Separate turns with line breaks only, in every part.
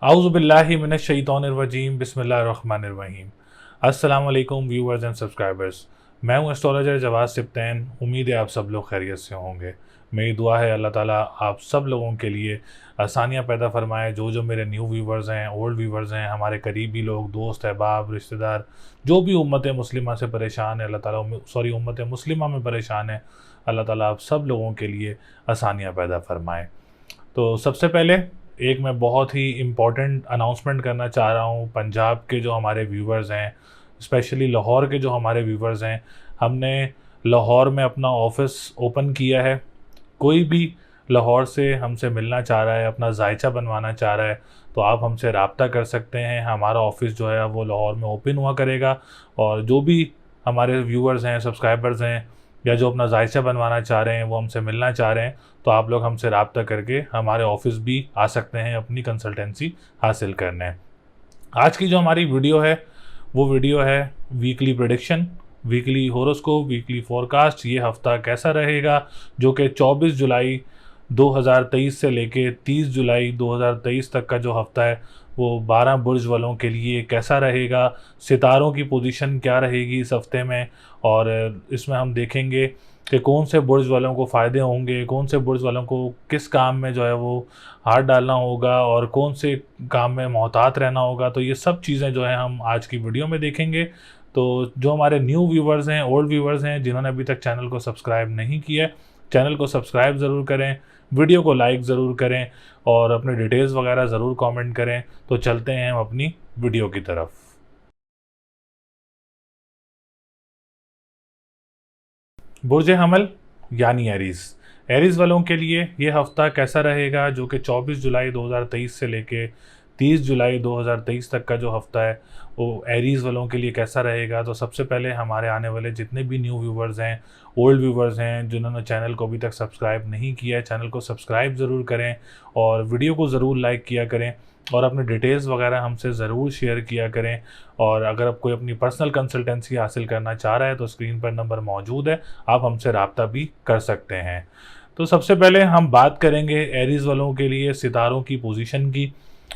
आउज़ुबिल्लाहि मिनश्शैतानिर्रजीम बिस्मिल्लाहिर्रहमानिर्रहीम। अस्सलाम वालेकुम व्यूअर्स एंड सब्सक्राइबर्स। मैं हूं एस्ट्रोलॉजर जवाद सिप्तैन। उम्मीद है आप सब लोग खैरियत से होंगे। मेरी दुआ है अल्लाह ताला आप सब लोगों के लिए आसानियां पैदा फरमाए। जो मेरे न्यू व्यूवर्स हैं, ओल्ड व्यूवर्स हैं, हमारे करीबी लोग, दोस्त, अहबाब, रिश्तेदार, जो भी उम्मत मुस्लिमा से परेशान है, अल्लाह ताला उम्मत मुस्लिमा में परेशान है, अल्लाह ताला आप सब लोगों के लिए आसानियाँ पैदा फरमाए। तो सबसे पहले एक मैं बहुत ही इम्पोर्टेंट अनाउंसमेंट करना चाह रहा हूँ पंजाब के जो हमारे व्यूवर्स हैं, स्पेशली लाहौर के जो हमारे व्यूवर्स हैं। हमने लाहौर में अपना ऑफ़िस ओपन किया है। कोई भी लाहौर से हमसे मिलना चाह रहा है, अपना जायचा बनवाना चाह रहा है, तो आप हमसे रब्ता कर सकते हैं। हमारा ऑफ़िस जो है वो लाहौर में ओपन हुआ करेगा, और जो भी हमारे व्यूवर्स हैं, सब्सक्राइबर्स हैं, या जो अपना जायचा बनवाना चाह रहे हैं, वो हमसे मिलना चाह रहे हैं, तो आप लोग हमसे रब्ता करके हमारे ऑफ़िस भी आ सकते हैं अपनी कंसल्टेंसी हासिल करने। आज की जो हमारी वीडियो है, वो वीडियो है weekly prediction, weekly horoscope, weekly forecast. ये हफ़्ता कैसा रहेगा, जो कि 24 जुलाई 2023 से लेके 30 जुलाई 2023 तक का जो हफ़्ता है, वो 12 बुर्ज वालों के लिए कैसा रहेगा, सितारों की पोजीशन क्या रहेगी इस हफ़्ते में। और इसमें हम देखेंगे कि कौन से बुर्ज वालों को फ़ायदे होंगे, कौन से बुर्ज वालों को किस काम में जो है वो हाथ डालना होगा, और कौन से काम में मोहतात रहना होगा। तो ये सब चीज़ें जो हैं हम आज की वीडियो में देखेंगे। तो जो हमारे न्यू व्यूवर्स हैं, ओल्ड व्यूवर्स हैं, जिन्होंने अभी तक चैनल को सब्सक्राइब नहीं किया, चैनल को सब्सक्राइब ज़रूर करें, वीडियो को लाइक ज़रूर करें, और अपने डिटेल्स वगैरह ज़रूर कमेंट करें। तो चलते हैं हम अपनी वीडियो की तरफ। बुर्ज हमल यानी एरीज़। एरीज़ वालों के लिए ये हफ़्ता कैसा रहेगा, जो कि 24 जुलाई 2023 से लेके 30 जुलाई 2023 तक का जो हफ़्ता है, वो एरीज़ वालों के लिए कैसा रहेगा। तो सबसे पहले हमारे आने वाले जितने भी न्यू व्यूवर्स हैं, ओल्ड व्यूवर्स हैं, जिन्होंने चैनल को अभी तक सब्सक्राइब नहीं किया है, चैनल को सब्सक्राइब ज़रूर करें, और वीडियो को ज़रूर लाइक किया करें, और अपने डिटेल्स वगैरह हमसे ज़रूर शेयर किया करें। और अगर आप कोई अपनी पर्सनल कंसल्टेंसी हासिल करना चाह रहा है, तो स्क्रीन पर नंबर मौजूद है, आप हमसे रब्ता भी कर सकते हैं। तो सबसे पहले हम बात करेंगे एरीज़ वालों के लिए सितारों की पोजीशन की।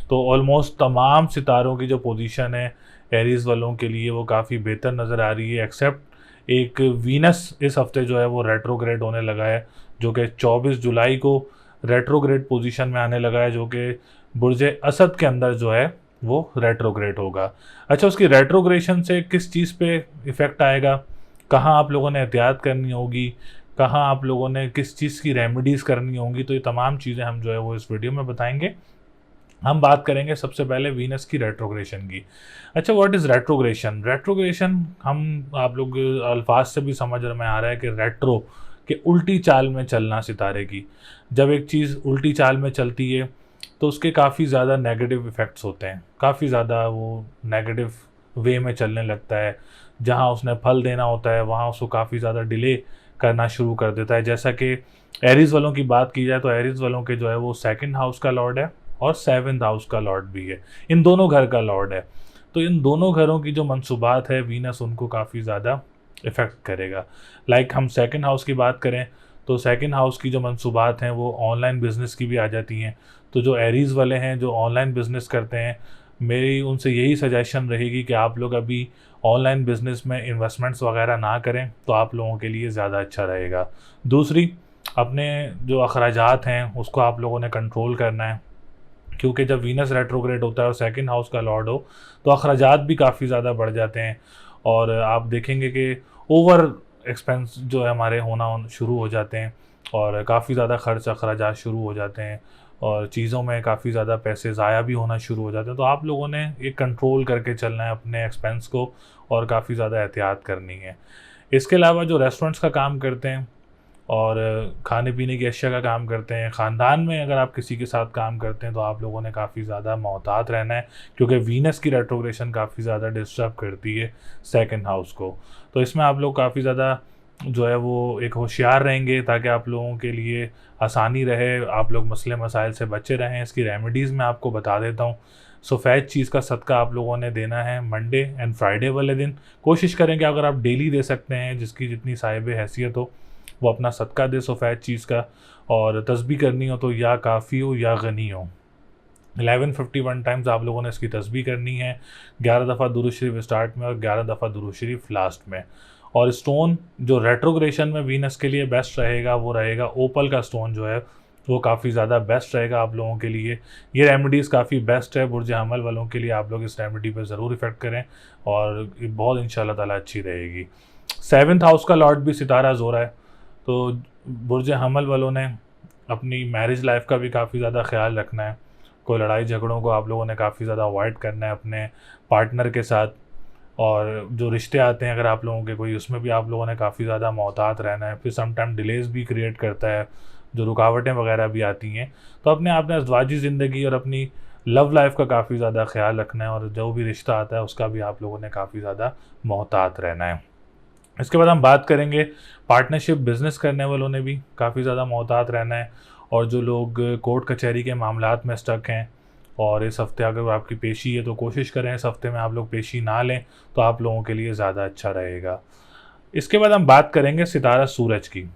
तो ऑलमोस्ट तमाम सितारों की जो पोजीशन है एरीज़ वालों के लिए, वो काफ़ी बेहतर नज़र आ रही है, एक्सेप्ट एक वीनस इस हफ्ते जो है वो रेट्रोग्रेड होने लगा है, जो कि 24 जुलाई को रेट्रोग्रेड पोजीशन में आने लगा है, जो कि बुर्ज असद के अंदर जो है वो रेट्रोग्रेड होगा। अच्छा, उसकी रेट्रोग्रेशन से किस चीज़ पे इफ़ेक्ट आएगा, कहाँ आप लोगों ने एहतियात करनी होगी, कहाँ आप लोगों ने किस चीज़ की रेमेडीज़ करनी होंगी, तो ये तमाम चीज़ें हम जो है वो इस वीडियो में बताएंगे। हम बात करेंगे सबसे पहले वीनस की रेट्रोग्रेशन की। अच्छा, व्हाट इज़ रेट्रोग्रेशन? रेट्रोग्रेशन हम आप लोग अल्फाज से भी समझ में आ रहा है कि रेट्रो के उल्टी चाल में चलना सितारे की। जब एक चीज़ उल्टी चाल में चलती है, तो उसके काफ़ी ज़्यादा नेगेटिव इफ़ेक्ट्स होते हैं, काफ़ी ज़्यादा वो नेगेटिव वे में चलने लगता है। जहाँ उसने फल देना होता है, वहाँ उसको काफ़ी ज़्यादा डिले करना शुरू कर देता है। जैसा कि एरीज़ वालों की बात की जाए, तो एरीज़ वालों के जो है वो सेकंड हाउस का लॉर्ड है, और सेवन्थ हाउस का लॉर्ड भी है, इन दोनों घर का लॉर्ड है। तो इन दोनों घरों की जो मनसूबात है, वीनस उनको काफ़ी ज़्यादा इफ़ेक्ट करेगा। लाइक हम सेकंड हाउस की बात करें, तो सेकंड हाउस की जो मनसूबात हैं वो ऑनलाइन बिज़नेस की भी आ जाती हैं। तो जो एरीज़ वाले हैं, जो ऑनलाइन बिज़नेस करते हैं, मेरी उनसे यही सजेशन रहेगी कि आप लोग अभी ऑनलाइन बिज़नेस में इन्वेस्टमेंट्स वगैरह ना करें, तो आप लोगों के लिए ज़्यादा अच्छा रहेगा। दूसरी, अपने जो अखराजात हैं उसको आप लोगों ने कंट्रोल करना है, क्योंकि जब वीनस रेट्रोग्रेड होता है और सेकंड हाउस का लॉर्ड हो, तो अखराजात भी काफ़ी ज़्यादा बढ़ जाते हैं, और आप देखेंगे कि ओवर एक्सपेंस जो है हमारे होना शुरू हो जाते हैं, और काफ़ी ज़्यादा खर्च अखराजात शुरू हो जाते हैं, और चीज़ों में काफ़ी ज़्यादा पैसे ज़ाया भी होना शुरू हो जाते हैं। तो आप लोगों ने एक कंट्रोल करके चलना है अपने एक्सपेंस को, और काफ़ी ज़्यादा एहतियात करनी है। इसके अलावा जो रेस्टोरेंट्स का काम करते हैं, और खाने पीने की अशिया का काम करते हैं, ख़ानदान में अगर आप किसी के साथ काम करते हैं, तो आप लोगों ने काफ़ी ज़्यादा मोहतात रहना है, क्योंकि वीनस की रेट्रोग्रेशन काफ़ी ज़्यादा डिस्टर्ब करती है सेकंड हाउस को। तो इसमें आप लोग काफ़ी ज़्यादा जो है वो एक होशियार रहेंगे, ताकि आप लोगों के लिए आसानी रहे, आप लोग मसले मसाइल से बचे रहें। इसकी रेमेडीज़ मैं आपको बता देता हूँ। सफ़ेद चीज़ का सदका आप लोगों ने देना है मंडे एंड फ्राइडे वाले दिन। कोशिश करें कि अगर आप डेली दे सकते हैं, जिसकी जितनी साहिब हैसियत हो, वो अपना सदका दे सफ़ेद चीज़ का। और तस्बीह करनी हो तो या काफ़ी हो या गनी हो। 1151 टाइम्स आप लोगों ने इसकी तस्बीह करनी है। 11 दफ़ा दुरूद शरीफ स्टार्ट में और 11 दफ़ा दुरूद शरीफ लास्ट में। और स्टोन जो रेट्रोग्रेशन में वीनस के लिए बेस्ट रहेगा वो रहेगा ओपल का स्टोन जो है वो काफ़ी ज़्यादा बेस्ट रहेगा आप लोगों के लिए। ये रेमेडीज़ काफ़ी बेस्ट है बुर्ज हमल वालों के लिए, आप लोग इस रेमेडी पर ज़रूर इफ़ेक्ट करें और ये बहुत इंशाल्लाह ताला अच्छी रहेगी। 7th हाउस का लॉर्ड भी सितारा ज़ोरा है, तो बुर्ज हमल वालों ने अपनी मैरिज लाइफ का भी काफ़ी ज़्यादा ख्याल रखना है। कोई लड़ाई झगड़ों को आप लोगों ने काफ़ी ज़्यादा अवॉइड करना है अपने पार्टनर के साथ, और जो रिश्ते आते हैं अगर आप लोगों के कोई, उसमें भी आप लोगों ने काफ़ी ज़्यादा मोहतात रहना है। फिर सम टाइम डिलेज़ भी क्रिएट करता है, जो रुकावटें वगैरह भी आती हैं। तो अपने आपने अज़वाजी ज़िंदगी और अपनी लव लाइफ का काफ़ी ज़्यादा ख्याल रखना है, और जो भी रिश्ता आता है उसका भी आप लोगों ने काफ़ी ज़्यादा मोहतात रहना है। इसके बाद हम बात करेंगे पार्टनरशिप बिज़नेस करने वालों ने भी काफ़ी ज़्यादा मोहतात रहना है, और जो लोग कोर्ट कचहरी के मामलात में स्टक हैं और इस हफ़्ते अगर आपकी पेशी है तो कोशिश करें इस हफ़्ते में आप लोग पेशी ना लें, तो आप लोगों के लिए ज़्यादा अच्छा रहेगा। इसके बाद हम बात करेंगे सितारा सूरज की।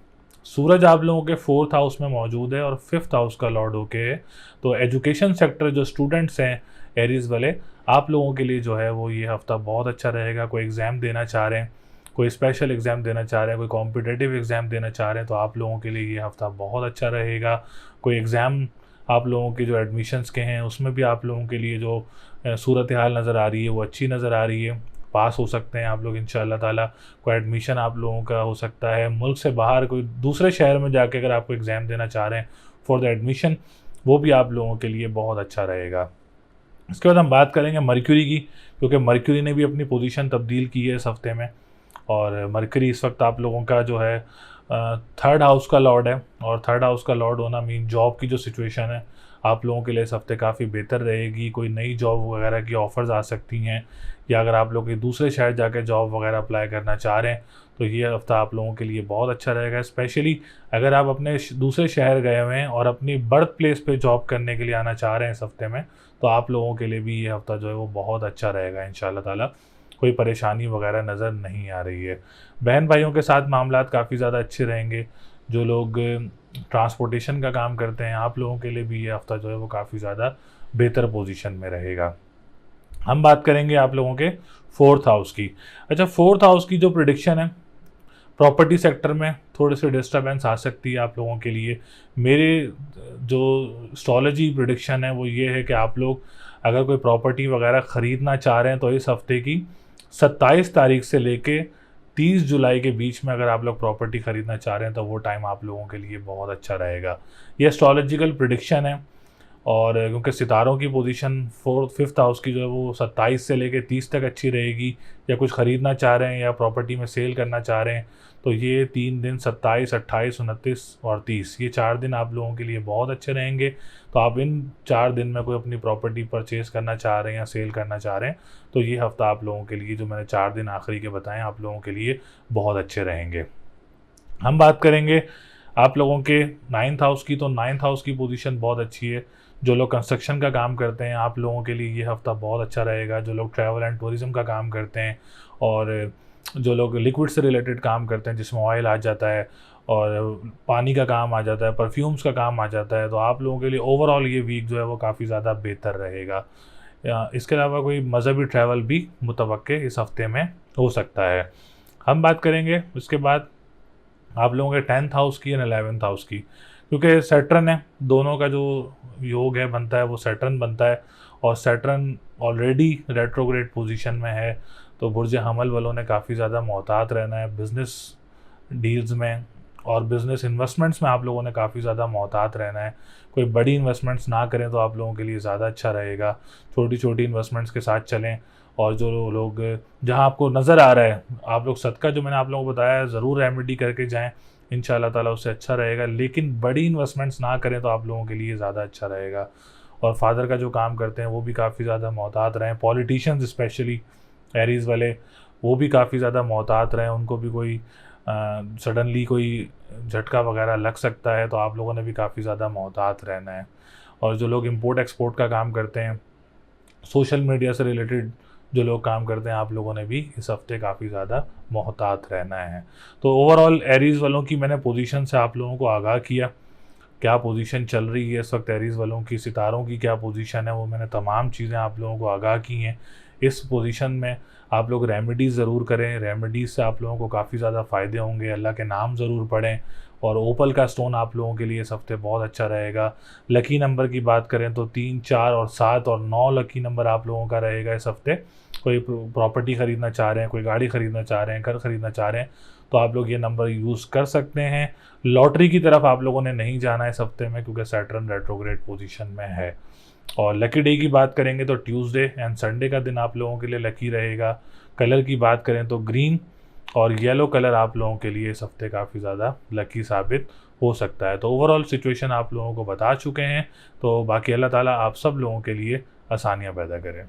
सूरज आप लोगों के 4th हाउस में मौजूद है और 5th हाउस का लॉर्ड होके है, तो एजुकेशन सेक्टर जो स्टूडेंट्स हैं एरीज़ वाले, आप लोगों के लिए जो है वो ये हफ़्ता बहुत अच्छा रहेगा। कोई एग्ज़ाम देना चाह रहे हैं, कोई स्पेशल एग्ज़ाम देना चाह रहे हैं, कोई कॉम्पिटिटिव एग्ज़ाम देना चाह रहे हैं, तो आप लोगों के लिए ये हफ़्ता बहुत अच्छा रहेगा। कोई एग्ज़ाम आप लोगों के जो एडमिशन्स के हैं उसमें भी आप लोगों के लिए जो सूरत हाल नज़र आ रही है वो अच्छी नज़र आ रही है। पास हो सकते हैं आप लोग इंशाअल्लाह ताला। कोई एडमिशन आप लोगों का हो सकता है मुल्क से बाहर, कोई दूसरे शहर में जाके अगर आपको एग्ज़ाम देना चाह रहे हैं फॉर द एडमिशन, वो भी आप लोगों के लिए बहुत अच्छा रहेगा। इसके बाद हम बात करेंगे मरक्यूरी की, क्योंकि मरक्यूरी ने भी अपनी पोजीशन तब्दील की है इस हफ़्ते में, और मरकरी इस वक्त आप लोगों का जो है 3rd हाउस का लॉर्ड है, और 3rd हाउस का लॉर्ड होना मीन जॉब की जो सिचुएशन है आप लोगों के लिए इस हफ्ते काफ़ी बेहतर रहेगी। कोई नई जॉब वगैरह की ऑफ़र्स आ सकती हैं, या अगर आप लोग दूसरे शहर जाकर जॉब वगैरह अप्लाई करना चाह रहे हैं तो ये हफ़्ता आप लोगों के लिए बहुत अच्छा रहेगा। स्पेशली अगर आप अपने दूसरे शहर गए हुए हैं और अपनी बर्थ प्लेस पे जॉब करने के लिए आना चाह रहे हैं इस हफ्ते में, तो आप लोगों के लिए भी ये हफ़्ता जो है वो बहुत अच्छा रहेगा इंशाल्लाह ताला। कोई परेशानी वगैरह नज़र नहीं आ रही है। बहन भाइयों के साथ मामलात काफ़ी ज़्यादा अच्छे रहेंगे। जो लोग ट्रांसपोर्टेशन का काम करते हैं आप लोगों के लिए भी ये हफ़्ता जो है वो काफ़ी ज़्यादा बेहतर पोजीशन में रहेगा। हम बात करेंगे आप लोगों के 4th हाउस की। अच्छा, 4th हाउस की जो प्रिडिक्शन है, प्रॉपर्टी सेक्टर में थोड़ी सी डिस्टर्बेंस आ सकती है आप लोगों के लिए। मेरे जो एस्ट्रोलॉजी प्रिडिक्शन है वो ये है कि आप लोग अगर कोई प्रॉपर्टी वगैरह ख़रीदना चाह रहे हैं तो इस हफ़्ते की 27 तारीख से लेके 30 जुलाई के बीच में अगर आप लोग प्रॉपर्टी ख़रीदना चाह रहे हैं तो वो टाइम आप लोगों के लिए बहुत अच्छा रहेगा। ये एस्ट्रोलॉजिकल प्रिडिक्शन है, और क्योंकि सितारों की पोजीशन 5th हाउस की जो है वो 27 से लेके 30 तक अच्छी रहेगी, या कुछ ख़रीदना चाह रहे हैं या प्रॉपर्टी में सेल करना चाह रहे हैं तो ये 3 दिन 27, 28, 29 और 30, ये 4 दिन आप लोगों के लिए बहुत अच्छे रहेंगे। तो आप इन 4 दिन में कोई अपनी प्रॉपर्टी परचेज़ करना चाह रहे हैं या सेल करना चाह रहे हैं तो ये हफ़्ता आप लोगों के लिए, जो मैंने 4 दिन आखिरी के बताएं, आप लोगों के लिए बहुत अच्छे रहेंगे। हम बात करेंगे आप लोगों के 9th हाउस की, तो 9th हाउस की पोजीशन बहुत अच्छी है। जो लोग कंस्ट्रक्शन का काम करते हैं आप लोगों के लिए ये हफ़्ता बहुत अच्छा रहेगा। जो लोग ट्रैवल एंड टूरिज़म का काम करते हैं, और जो लोग लिक्विड से रिलेटेड काम करते हैं जिसमें ऑयल आ जाता है और पानी का काम आ जाता है, परफ्यूम्स का काम आ जाता है, तो आप लोगों के लिए ओवरऑल ये वीक जो है वो काफ़ी ज़्यादा बेहतर रहेगा। इसके अलावा कोई मज़हबी ट्रैवल भी मुतवक्के इस हफ़्ते में हो सकता है। हम बात करेंगे उसके बाद आप लोगों के 10th हाउस की या 11th हाउस की, क्योंकि सैटर्न है, दोनों का जो योग है बनता है वो सैटर्न बनता है, और सैटर्न ऑलरेडी रेट्रोग्रेड पोजीशन में है, तो बुर्ज हमल वालों ने काफ़ी ज़्यादा मोहतात रहना है बिज़नेस डील्स में, और बिज़नेस इन्वेस्टमेंट्स में आप लोगों ने काफ़ी ज़्यादा मोहतात रहना है। कोई बड़ी इन्वेस्टमेंट्स ना करें तो आप लोगों के लिए ज़्यादा अच्छा रहेगा। छोटी छोटी इन्वेस्टमेंट्स के साथ चलें, और जो लोग जहां आपको नज़र आ रहा है आप लोग सदका जो मैंने आप लोगों को बताया है ज़रूर रेमेडी करके जाएं, इंशाल्लाह ताला उससे अच्छा रहेगा। लेकिन बड़ी इन्वेस्टमेंट्स ना करें तो आप लोगों के लिए ज़्यादा अच्छा रहेगा। और फादर का जो काम करते हैं वो भी काफ़ी ज़्यादा मोहतात रहें। पॉलिटिशियंस स्पेशली एरीज़ वाले वो भी काफ़ी ज़्यादा मोहतात रहें, उनको भी कोई सडनली कोई झटका वगैरह लग सकता है, तो आप लोगों ने भी काफ़ी ज़्यादा मोहतात रहना है। और जो लोग इंपोर्ट एक्सपोर्ट का काम करते हैं, सोशल मीडिया से रिलेटेड जो लोग काम करते हैं, आप लोगों ने भी इस हफ्ते काफ़ी ज़्यादा मोहतात रहना है। तो ओवरऑल एरीज़ वालों की मैंने पोजीशन से आप लोगों को आगाह किया। क्या पोजीशन चल रही है इस वक्त एरीज़ वालों की, सितारों की क्या पोजीशन है, वो मैंने तमाम चीज़ें आप लोगों को आगाह की हैं। इस पोजीशन में आप लोग रेमेडीज़ ज़रूर करें, रेमेडीज़ से आप लोगों को काफ़ी ज़्यादा फ़ायदे होंगे। अल्लाह के नाम ज़रूर पढ़ें, और ओपल का स्टोन आप लोगों के लिए इस हफ्ते बहुत अच्छा रहेगा। लकी नंबर की बात करें तो 3, 4 और 7 और 9 लकी नंबर आप लोगों का रहेगा इस हफ्ते। कोई प्रॉपर्टी ख़रीदना चाह रहे हैं, कोई गाड़ी ख़रीदना चाह रहे हैं, घर ख़रीदना चाह रहे हैं, तो आप लोग ये नंबर यूज़ कर सकते हैं। लॉटरी की तरफ आप लोगों ने नहीं जाना है इस हफ्ते में, क्योंकि सैटर्न रेट्रोग्रेड पोजीशन में है। और लकी डे की बात करेंगे तो ट्यूसडे एंड संडे का दिन आप लोगों के लिए लकी रहेगा। कलर की बात करें तो ग्रीन और येलो कलर आप लोगों के लिए इस हफ्ते काफ़ी ज़्यादा लकी साबित हो सकता है। तो ओवरऑल सिचुएशन आप लोगों को बता चुके हैं, तो बाकी अल्लाह ताला आप सब लोगों के लिए आसानियाँ पैदा करें।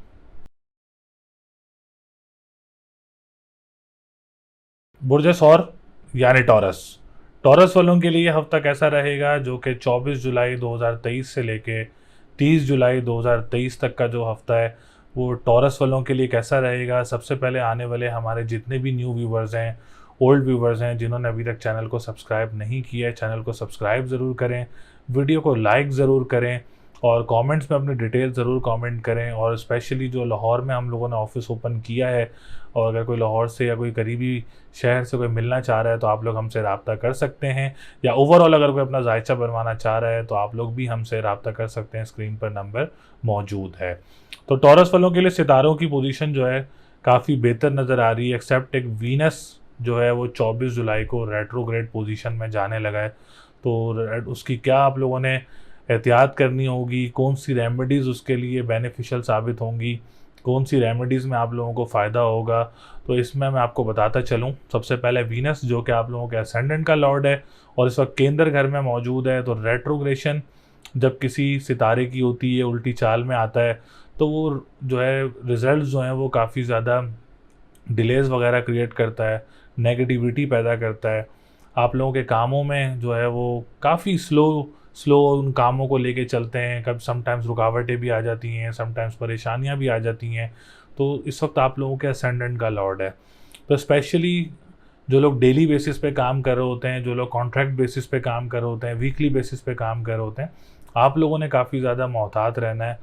बुर्ज सौर यानी टॉरस, टॉरस वालों के लिए हफ्ता कैसा रहेगा, जो कि 24 जुलाई 2023 से लेके 30 जुलाई 2023 तक का जो हफ्ता है वो टॉरस वालों के लिए कैसा रहेगा। सबसे पहले आने वाले हमारे जितने भी न्यू व्यूवर्स हैं, ओल्ड व्यूवर्स हैं, जिन्होंने अभी तक चैनल को सब्सक्राइब नहीं किया है, चैनल को सब्सक्राइब ज़रूर करें, वीडियो को लाइक ज़रूर करें, और कमेंट्स में अपनी डिटेल ज़रूर कमेंट करें। और स्पेशली जो लाहौर में हम लोगों ने ऑफिस ओपन किया है, और अगर कोई लाहौर से या कोई करीबी शहर से कोई मिलना चाह रहा है तो आप लोग हमसे रब्ता कर सकते हैं, या ओवरऑल अगर कोई अपना जायचा बनवाना चाह रहा है तो आप लोग भी हमसे रब्ता कर सकते हैं। स्क्रीन पर नंबर मौजूद है। तो टॉरस वालों के लिए सितारों की पोजीशन जो है काफ़ी बेहतर नज़र आ रही है, एक्सेप्ट एक वीनस जो है वो 24 जुलाई को रेट्रोग्रेड पोजीशन में जाने लगा है। तो उसकी क्या आप लोगों ने एहतियात करनी होगी, कौन सी रेमेडीज़ उसके लिए बेनिफिशियल साबित होंगी, कौन सी रेमेडीज़ में आप लोगों को फ़ायदा होगा, तो इसमें मैं आपको बताता चलूँ। सबसे पहले वीनस जो कि आप लोगों के असेंडेंट का लॉर्ड है और इस वक्त केंद्र घर में मौजूद है, तो रेट्रोग्रेशन जब किसी सितारे की होती है, उल्टी चाल में आता है, तो वो जो है रिज़ल्ट जो हैं वो काफ़ी ज़्यादा डिलेज़ वगैरह क्रिएट करता है, नेगेटिविटी पैदा करता है। आप लोगों के कामों में जो है वो काफ़ी स्लो उन कामों को लेके चलते हैं। कब समटाइम्स रुकावटें भी आ जाती हैं, समटाइम्स परेशानियां भी आ जाती हैं। तो इस वक्त आप लोगों के असेंडेंट का लॉर्ड है, तो स्पेशली जो लोग डेली बेसिस पे काम कर रहे होते हैं, जो लोग कॉन्ट्रैक्ट बेसिस पे काम कर रहे होते हैं, वीकली बेसिस पे काम कर रहे होते हैं, आप लोगों ने काफ़ी ज़्यादा मोहतात रहना है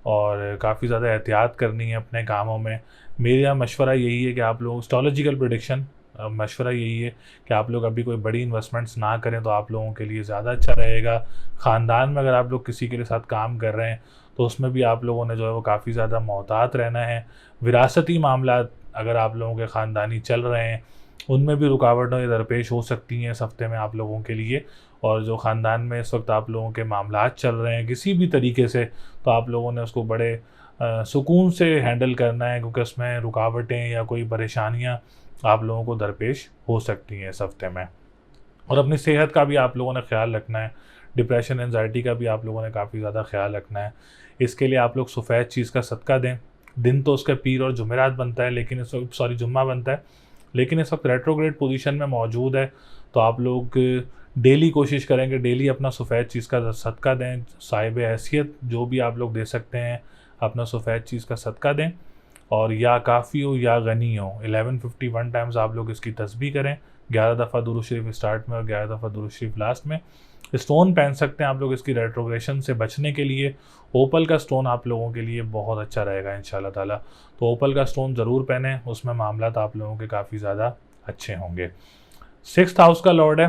और काफ़ी ज़्यादा एहतियात करनी है अपने कामों में। मेरा मशवरा यही है कि आप लोग एस्ट्रोलॉजिकल प्रेडिक्शन, मशवरा यही है कि आप लोग अभी कोई बड़ी इन्वेस्टमेंट्स ना करें तो आप लोगों के लिए ज़्यादा अच्छा रहेगा। ख़ानदान में अगर आप लोग किसी के साथ काम कर रहे हैं तो उसमें भी आप लोगों ने जो है वो काफ़ी ज़्यादा मोहतात रहना है। विरासती मामला अगर आप लोगों के ख़ानदानी चल रहे हैं उनमें भी रुकावटें दरपेश हो सकती हैं इस हफ्ते में आप लोगों के लिए। और जो ख़ानदान में इस वक्त आप लोगों के मामलात चल रहे हैं किसी भी तरीके से, तो आप लोगों ने उसको बड़े सुकून से हैंडल करना है, क्योंकि उसमें रुकावटें या कोई परेशानियां आप लोगों को दरपेश हो सकती हैं इस हफ्ते में। और अपनी सेहत का भी आप लोगों ने ख्याल रखना है, डिप्रेशन एंजाइटी का भी आप लोगों ने काफ़ी ज़्यादा ख्याल रखना है। इसके लिए आप लोग सफ़ेद चीज़ का सदका दें। दिन तो उसका पीर और जुमेरात बनता है, लेकिन इस वक्त जुम्मा बनता है, लेकिन इस वक्त रेट्रोग्रेड पोजीशन में मौजूद है, तो आप लोग डेली कोशिश करेंगे डेली अपना सफ़ेद चीज़ का सदका दें। साहिब हैसियत जो भी आप लोग दे सकते हैं अपना सफ़ेद चीज़ का सदका दें, और या काफ़ी हो या गनी हो 1151 टाइम्स आप लोग इसकी तस्बीह करें। 11 दफ़ा दुरूद शरीफ स्टार्ट में और 11 दफ़ा दुरूद शरीफ लास्ट में। स्टोन पहन सकते हैं आप लोग इसकी रेट्रोग्रेशन से बचने के लिए। ओपल का स्टोन आप लोगों के लिए बहुत अच्छा रहेगा इंशाल्लाह ताला, तो ओपल का स्टोन ज़रूर पहने, उसमें मामलात आप लोगों के काफ़ी ज़्यादा अच्छे होंगे। 6th हाउस का लॉर्ड है,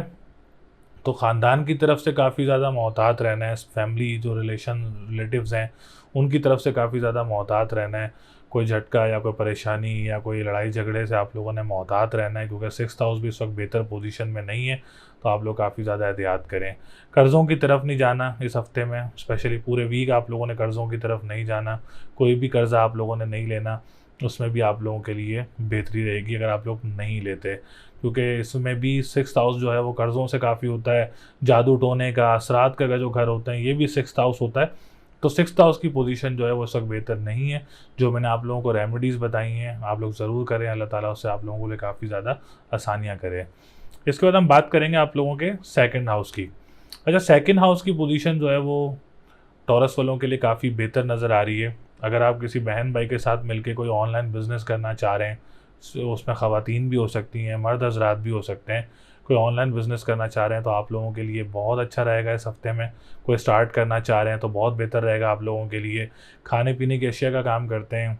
तो ख़ानदान की तरफ से काफ़ी ज़्यादा मोहतात रहना है। फैमिली जो रिलेटिव्स हैं उनकी तरफ से काफ़ी ज़्यादा मोहतात रहना है। कोई झटका या कोई परेशानी या कोई लड़ाई झगड़े से आप लोगों ने मोहतात रहना है, क्योंकि 6th हाउस भी इस वक्त बेहतर पोजीशन में नहीं है, तो आप लोग काफ़ी ज़्यादा एहतियात करें। कर्ज़ों की तरफ नहीं जाना इस हफ्ते में, स्पेशली पूरे वीक आप लोगों ने कर्ज़ों की तरफ नहीं जाना। कोई भी कर्ज़ा आप लोगों ने नहीं लेना, उसमें भी आप लोगों के लिए बेहतरी रहेगी अगर आप लोग नहीं लेते, क्योंकि इसमें भी 6th हाउस जो है वो कर्ज़ों से काफ़ी होता है। जादू टोने का, असरात का जो घर होते हैं ये भी 6th हाउस होता है। तो 6th हाउस की पोजीशन जो है वो इस वक्त बेहतर नहीं है। जो मैंने आप लोगों को रेमेडीज़ बताई हैं आप लोग ज़रूर करें, अल्लाह ताला उससे आप लोगों के लिए काफ़ी ज़्यादा आसानियाँ करें। इसके बाद हम बात करेंगे आप लोगों के 2nd हाउस की। अच्छा, 2nd हाउस की पोजीशन जो है वो टॉरस वालों के लिए काफ़ी बेहतर नज़र आ रही है। अगर आप किसी बहन भाई के साथ मिलकर कोई ऑनलाइन बिज़नेस करना चाह रहे हैं, उसमें ख़वातीन भी हो सकती हैं, मर्द हज़रात भी हो सकते हैं, कोई ऑनलाइन बिजनेस करना चाह रहे हैं तो आप लोगों के लिए बहुत अच्छा रहेगा इस हफ्ते में। कोई स्टार्ट करना चाह रहे हैं तो बहुत बेहतर रहेगा आप लोगों के लिए। खाने पीने की अशिया का काम करते हैं,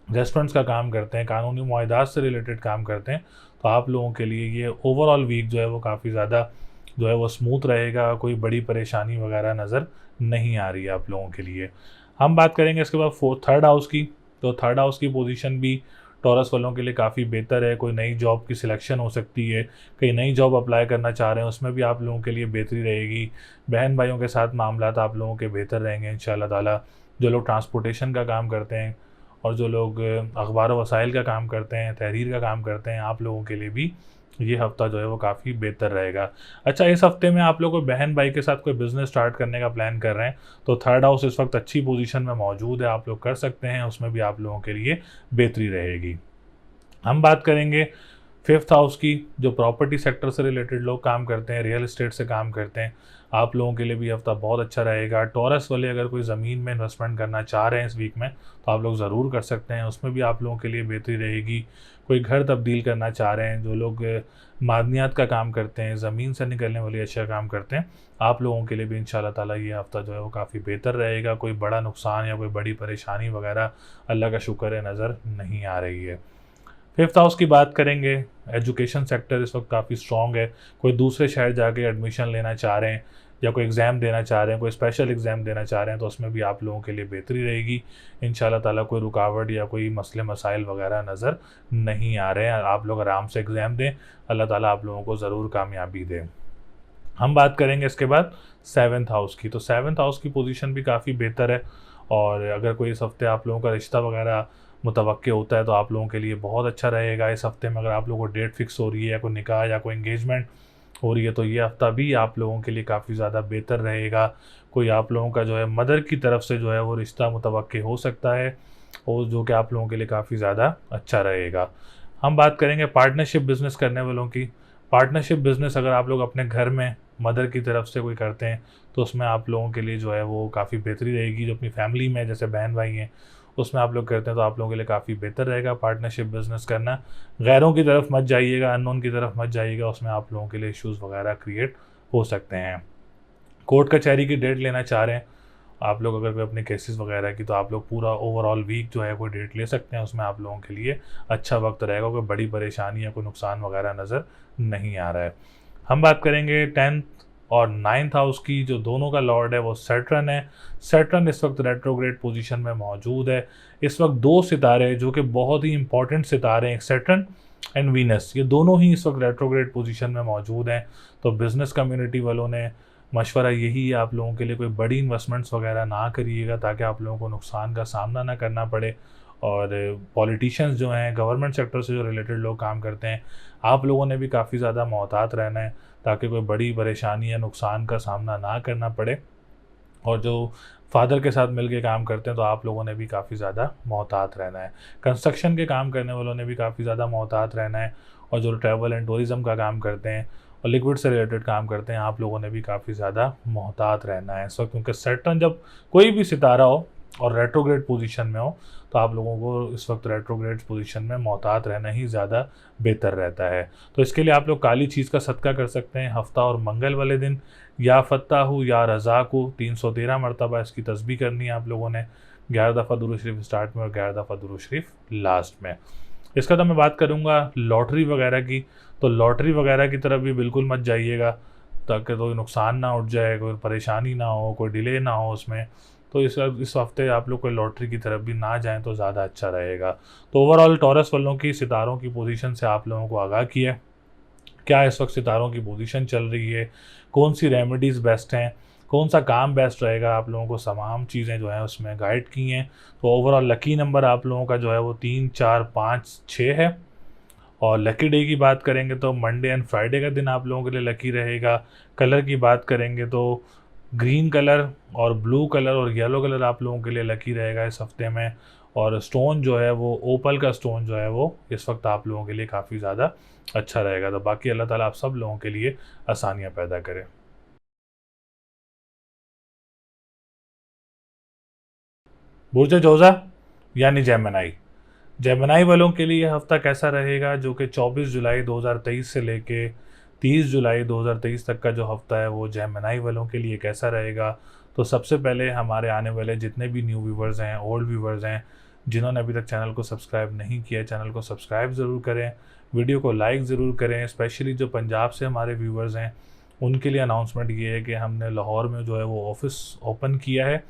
रेस्टोरेंट्स का काम करते हैं, कानूनी मुआहदात से रिलेटेड काम करते हैं, तो आप लोगों के लिए ये ओवरऑल वीक जो है वो काफ़ी ज़्यादा जो है वो स्मूथ रहेगा। कोई बड़ी परेशानी वगैरह नज़र नहीं आ रही है आप लोगों के लिए। हम बात करेंगे इसके बाद थर्ड हाउस की। तो थर्ड हाउस की पोजीशन भी टॉरस वालों के लिए काफ़ी बेहतर है। कोई नई जॉब की सिलेक्शन हो सकती है, कहीं नई जॉब अप्लाई करना चाह रहे हैं उसमें भी आप लोगों के लिए बेहतरी रहेगी। बहन भाइयों के साथ मामलात आप लोगों के बेहतर रहेंगे इंशाल्लाह ताला। जो लोग ट्रांसपोर्टेशन का काम करते हैं और जो लोग अखबार वसाइल का काम करते हैं, तहरीर का काम करते हैं, आप लोगों के लिए भी ये हफ़्ता जो है वो काफ़ी बेहतर रहेगा। अच्छा, इस हफ़्ते में आप लोग कोई बहन भाई के साथ कोई बिज़नेस स्टार्ट करने का प्लान कर रहे हैं तो थर्ड हाउस इस वक्त अच्छी पोजीशन में मौजूद है, आप लोग कर सकते हैं, उसमें भी आप लोगों के लिए बेहतरी रहेगी। हम बात करेंगे फिफ्थ हाउस की। जो प्रॉपर्टी सेक्टर से रिलेटेड लोग काम करते हैं, रियल एस्टेट से काम करते हैं, आप लोगों के लिए भी हफ्ता बहुत अच्छा रहेगा। टॉरस वाले अगर कोई ज़मीन में इन्वेस्टमेंट करना चाह रहे हैं इस वीक में तो आप लोग ज़रूर कर सकते हैं, उसमें भी आप लोगों के लिए बेहतरी रहेगी। कोई घर तब्दील करना चाह रहे हैं, जो लोग मादनियात का काम करते हैं, ज़मीन से निकलने वाली अशिया काम करते हैं, आप लोगों के लिए भी इंशाल्लाह ताला ये हफ़्ता जो है वो काफ़ी बेहतर रहेगा। कोई बड़ा नुकसान या कोई बड़ी परेशानी वगैरह अल्लाह का शुक्र है नज़र नहीं आ रही है। फिफ्थ हाउस की बात करेंगे, एजुकेशन सेक्टर इस वक्त काफ़ी स्ट्रॉन्ग है। कोई दूसरे शहर जाके एडमिशन लेना चाह रहे हैं या कोई एग्ज़ाम देना चाह रहे हैं, कोई स्पेशल एग्ज़ाम देना चाह रहे हैं तो उसमें भी आप लोगों के लिए बेहतरी रहेगी इंशाल्लाह ताला। कोई रुकावट या कोई मसले मसाइल वगैरह नज़र नहीं आ रहे हैं। आप लोग आराम से एग्ज़ाम दें, अल्लाह ताला आप लोगों को ज़रूर कामयाबी दे। हम बात करेंगे इसके बाद सेवन्थ हाउस की। तो सेवन्थ हाउस की पोजीशन भी काफ़ी बेहतर है और अगर कोई इस हफ्ते आप लोगों का रिश्ता वगैरह मुतवक्के होता है तो आप लोगों के लिए बहुत अच्छा रहेगा। इस हफ्ते में अगर आप लोगों को डेट फिक्स हो रही है या कोई निकाह या कोई एंगेजमेंट हो रही है तो ये हफ्ता भी आप लोगों के लिए काफ़ी ज़्यादा बेहतर रहेगा। कोई आप लोगों का जो है मदर की तरफ से जो है वो रिश्ता मुतवक्के हो सकता है और जो कि आप लोगों के लिए काफ़ी ज़्यादा अच्छा रहेगा। हम बात करेंगे पार्टनरशिप बिज़नेस करने वालों की। पार्टनरशिप बिज़नेस अगर आप लोग अपने घर में मदर की तरफ से कोई करते हैं तो उसमें आप लोगों के लिए जो है वो काफ़ी बेहतरी रहेगी। जो अपनी फैमिली में जैसे बहन भाई हैं उसमें आप लोग करते हैं तो आप लोगों के लिए काफ़ी बेहतर रहेगा पार्टनरशिप बिज़नेस करना। गैरों की तरफ मत जाइएगा, अननोन की तरफ मत जाइएगा, उसमें आप लोगों के लिए इश्यूज़ वगैरह क्रिएट हो सकते हैं। कोर्ट कचहरी की डेट लेना चाह रहे हैं आप लोग अगर कोई अपने केसेस वगैरह की तो आप लोग पूरा ओवरऑल वीक जो है कोई डेट ले सकते हैं, उसमें आप लोगों के लिए अच्छा वक्त रहेगा। कोई बड़ी परेशानी या कोई नुकसान वगैरह नज़र नहीं आ रहा है। हम बात करेंगे टेंथ और नाइन्थ हाउस की। जो दोनों का लॉर्ड है वो सैटर्न है। सैटर्न इस वक्त रेट्रोग्रेड पोजीशन में मौजूद है। इस वक्त दो सितारे जो कि बहुत ही इंपॉर्टेंट सितारे हैं, सैटर्न एंड वीनस, ये दोनों ही इस वक्त रेट्रोग्रेड पोजीशन में मौजूद हैं। तो बिज़नेस कम्युनिटी वालों ने मशवरा यही है आप लोगों के लिए कोई बड़ी इन्वेस्टमेंट्स वगैरह ना करिएगा ताकि आप लोगों को नुकसान का सामना ना करना पड़े। और पॉलिटिशियंस जो हैं, गवर्नमेंट सेक्टर से जो रिलेटेड लोग काम करते हैं, आप लोगों ने भी काफ़ी ज़्यादा मोहतात रहना है ताकि कोई बड़ी परेशानी या नुकसान का सामना ना करना पड़े। और जो फादर के साथ मिल के काम करते हैं तो आप लोगों ने भी काफ़ी ज़्यादा मोहतात रहना है। कंस्ट्रक्शन के काम करने वालों ने भी काफ़ी ज़्यादा मोहतात रहना है। और जो ट्रैवल एंड टूरिज़्म का काम करते हैं और लिक्विड से रिलेटेड काम करते हैं, आप लोगों ने भी काफ़ी ज़्यादा मोहतात रहना है इस वक्त, क्योंकि सैटर्न जब कोई भी सितारा हो और रेट्रोग्रेड पोजीशन में हो तो आप लोगों को इस वक्त रेट्रोग्रेड पोजीशन में मोहतात रहना ही ज़्यादा बेहतर रहता है। तो इसके लिए आप लोग काली चीज़ का सदका कर सकते हैं हफ्ता और मंगल वाले दिन। या फ़त्ताहु या रज़ाक़ु 313 मरतबा इसकी तस्बीह करनी है आप लोगों ने। 11 दफ़ा दुरूद शरीफ स्टार्ट में और 11 दफ़ा दुरूद शरीफ लास्ट में। इसका तो मैं बात करूँगा लॉटरी वगैरह की। तो लॉटरी वगैरह की तरफ भी बिल्कुल मत जाइएगा ताकि कोई नुकसान ना उठ जाए, कोई परेशानी ना हो, कोई डिले ना हो उसमें। तो इस हफ्ते आप लोग कोई लॉटरी की तरफ भी ना जाएं तो ज़्यादा अच्छा रहेगा। तो ओवरऑल टॉरस वालों की सितारों की पोजीशन से आप लोगों को आगाह किया क्या इस वक्त सितारों की पोजीशन चल रही है, कौन सी रेमेडीज़ बेस्ट हैं, कौन सा काम बेस्ट रहेगा, आप लोगों को तमाम चीज़ें जो हैं उसमें गाइड की हैं। तो ओवरऑल लकी नंबर आप लोगों का जो है वो 3, 4, 5, 6 है। और लकी डे की बात करेंगे तो मंडे एंड फ्राइडे का दिन आप लोगों के लिए लकी रहेगा। कलर की बात करेंगे तो ग्रीन कलर और ब्लू कलर और येलो कलर आप लोगों के लिए लकी रहेगा इस हफ्ते में। और स्टोन जो है वो ओपल का स्टोन जो है वो इस वक्त आप लोगों के लिए काफ़ी ज़्यादा अच्छा रहेगा। तो बाकी अल्लाह ताला आप सब लोगों के लिए आसानियाँ पैदा करे। बुर्ज जोज़ा यानी जेमिनी। जेमिनी वालों के लिए यह हफ्ता कैसा रहेगा, जो कि 24 जुलाई 2023 से लेके 30 जुलाई 2023 तक का जो हफ्ता है वो जेमिनी वालों के लिए कैसा रहेगा। तो सबसे पहले हमारे आने वाले जितने भी न्यू व्यूवर्स हैं, ओल्ड व्यूवर्स हैं, जिन्होंने अभी तक चैनल को सब्सक्राइब नहीं किया, चैनल को सब्सक्राइब ज़रूर करें, वीडियो को लाइक ज़रूर करें। स्पेशली जो पंजाब से हमारे व्यूवर्स हैं उनके लिए अनाउंसमेंट ये है कि हमने लाहौर में जो है वो ऑफ़िस ओपन किया है।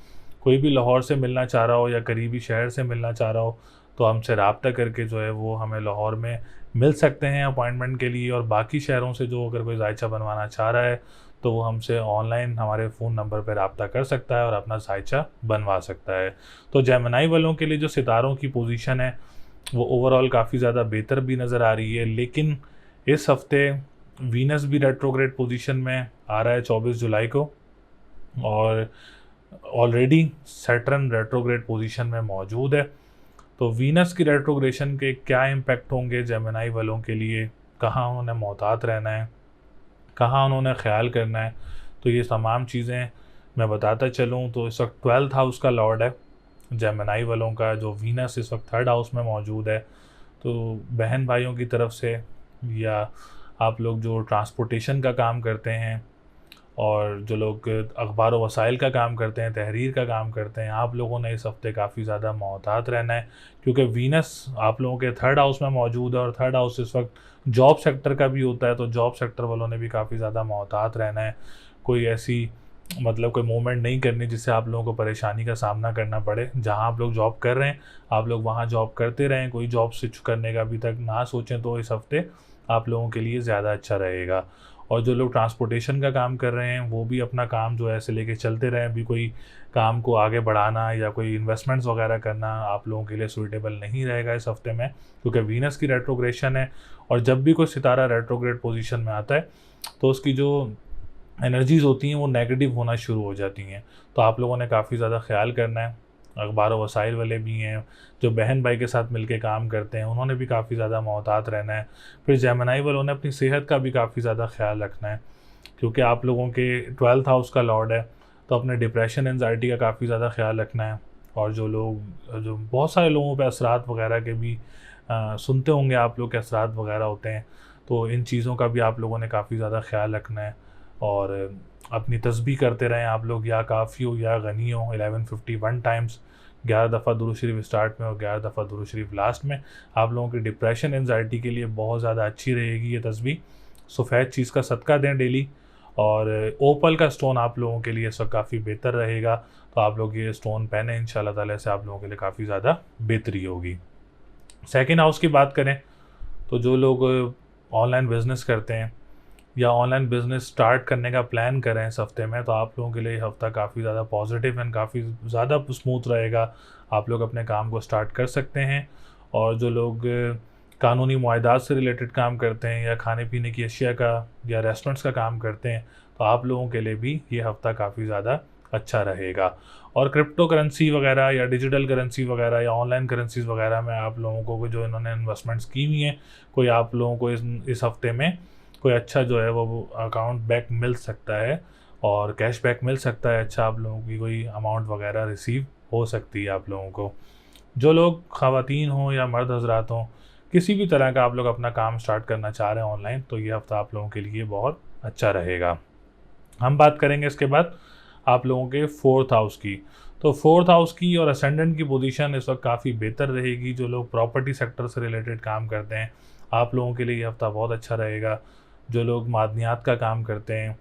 कोई भी लाहौर से मिलना चाह रहा हो या करीबी शहर से मिलना चाह रहा हो तो हमसे रब्ता करके जो है वो हमें लाहौर में मिल सकते हैं अपॉइंटमेंट के लिए। और बाकी शहरों से जो अगर कोई जायचा बनवाना चाह रहा है तो वो हमसे ऑनलाइन हमारे फ़ोन नंबर पर रब्ता कर सकता है और अपना जायचा बनवा सकता है। तो जेमिनी वालों के लिए जो सितारों की पोजीशन है वो ओवरऑल काफ़ी ज़्यादा बेहतर भी नज़र आ रही है, लेकिन इस हफ्ते वीनस भी रेट्रोग्रेड पोजीशन में आ रहा है 24 जुलाई को, और ऑलरेडी सैटर्न रेट्रोग्रेड पोजीशन में मौजूद है। तो वीनस की रेट्रोग्रेशन के क्या इम्पैक्ट होंगे जेमिनी वालों के लिए, कहाँ उन्होंने मोहतात रहना है, कहाँ उन्होंने ख्याल करना है, तो ये तमाम चीज़ें मैं बताता चलूँ। तो इस वक्त 12th हाउस का लॉर्ड है जेमिनी वालों का, जो वीनस इस वक्त 3rd हाउस में मौजूद है। तो बहन भाइयों की तरफ से या आप लोग जो ट्रांसपोर्टेशन का काम करते हैं और जो लोग अखबार व वसाइल का काम करते हैं, तहरीर का काम करते हैं, आप लोगों ने इस हफ्ते काफ़ी ज़्यादा मोहतात रहना है, क्योंकि वीनस आप लोगों के 3rd हाउस में मौजूद है और 3rd हाउस इस वक्त जॉब सेक्टर का भी होता है। तो जॉब सेक्टर वालों ने भी काफ़ी ज़्यादा मोहतात रहना है। कोई ऐसी कोई मूवमेंट नहीं करनी जिससे आप लोगों को परेशानी का सामना करना पड़े। जहां आप लोग जॉब कर रहे हैं आप लोग वहां जॉब करते रहें, कोई जॉब स्विच करने का अभी तक ना सोचें, तो इस हफ्ते आप लोगों के लिए ज़्यादा अच्छा रहेगा। और जो लोग ट्रांसपोर्टेशन का काम कर रहे हैं वो भी अपना काम जो है ऐसे लेके चलते रहें। अभी कोई काम को आगे बढ़ाना या कोई इन्वेस्टमेंट्स वगैरह करना आप लोगों के लिए सूटेबल नहीं रहेगा इस हफ्ते में, क्योंकि वीनस की रेट्रोग्रेशन है। और जब भी कोई सितारा रेट्रोग्रेड पोजीशन में आता है तो उसकी जो एनर्जीज़ होती हैं वो नेगेटिव होना शुरू हो जाती हैं। तो आप लोगों ने काफ़ी ज़्यादा ख्याल करना है। अखबार व वसाइल वाले भी हैं, जो बहन भाई के साथ मिलके काम करते हैं, उन्होंने भी काफ़ी ज़्यादा मोहतात रहना है। फिर जेमिनी वालों ने अपनी सेहत का भी काफ़ी ज़्यादा ख्याल रखना है, क्योंकि आप लोगों के 12th हाउस का लॉर्ड है। तो अपने डिप्रेशन एनजाइटी का काफ़ी ज़्यादा ख्याल रखना है। और जो बहुत सारे लोगों पे असरात वगैरह के भी सुनते होंगे आप लोग के असरात वगैरह होते हैं, तो इन चीज़ों का भी आप लोगों ने काफ़ी ज़्यादा ख्याल रखना है। और अपनी तस्बीह करते रहें आप लोग, या काफ़ी हो या गनी हो, 1151 टाइम्स, 11 दफ़ा दुरूद शरीफ स्टार्ट में और 11 दफ़ा दुरूद शरीफ लास्ट में। आप लोगों की डिप्रेशन एनजाइटी के लिए बहुत ज़्यादा अच्छी रहेगी ये तस्बीह। सफ़ेद चीज़ का सदका दें डेली। और ओपल का स्टोन आप लोगों के लिए इस वक्त काफ़ी बेहतर रहेगा, तो आप लोग ये स्टोन पहने, इंशाल्लाह ताला से आप लोगों के लिए काफ़ी ज़्यादा बेहतरी होगी। सेकेंड हाउस की बात करें तो जो लोग ऑनलाइन बिज़नेस करते हैं या ऑनलाइन बिज़नेस स्टार्ट करने का प्लान करें इस हफ्ते में, तो आप लोगों के लिए हफ्ता काफ़ी ज़्यादा पॉजिटिव एंड काफ़ी ज़्यादा स्मूथ रहेगा। आप लोग अपने काम को स्टार्ट कर सकते हैं। और जो लोग कानूनी मुआहदात से रिलेटेड काम करते हैं या खाने पीने की अशिया का या रेस्टोरेंट्स का काम करते हैं, तो आप लोगों के लिए भी ये हफ्ता काफ़ी ज़्यादा अच्छा रहेगा। और क्रिप्टो करेंसी वगैरह या डिजिटल करेंसी वगैरह या ऑनलाइन करेंसीज़ वगैरह में आप लोगों को जो इन्होंने इन्वेस्टमेंट्स की हुई हैं, कोई आप लोगों को इस हफ्ते में कोई अच्छा जो है वो अकाउंट बैक मिल सकता है और कैश बैक मिल सकता है। अच्छा, आप लोगों की कोई अमाउंट वगैरह रिसीव हो सकती है आप लोगों को। जो लोग ख़वातीन हों या मर्द हजरात हों, किसी भी तरह का आप लोग अपना काम स्टार्ट करना चाह रहे हैं ऑनलाइन, तो ये हफ्ता आप लोगों के लिए बहुत अच्छा रहेगा। हम बात करेंगे इसके बाद आप लोगों के 4th हाउस की। तो 4th हाउस की और असेंडेंट की पोजीशन इस वक्त काफ़ी बेहतर रहेगी। जो लोग प्रॉपर्टी सेक्टर से रिलेटेड काम करते हैं आप लोगों के लिए ये हफ्ता बहुत अच्छा रहेगा। जो लोग मादनियात का काम करते हैं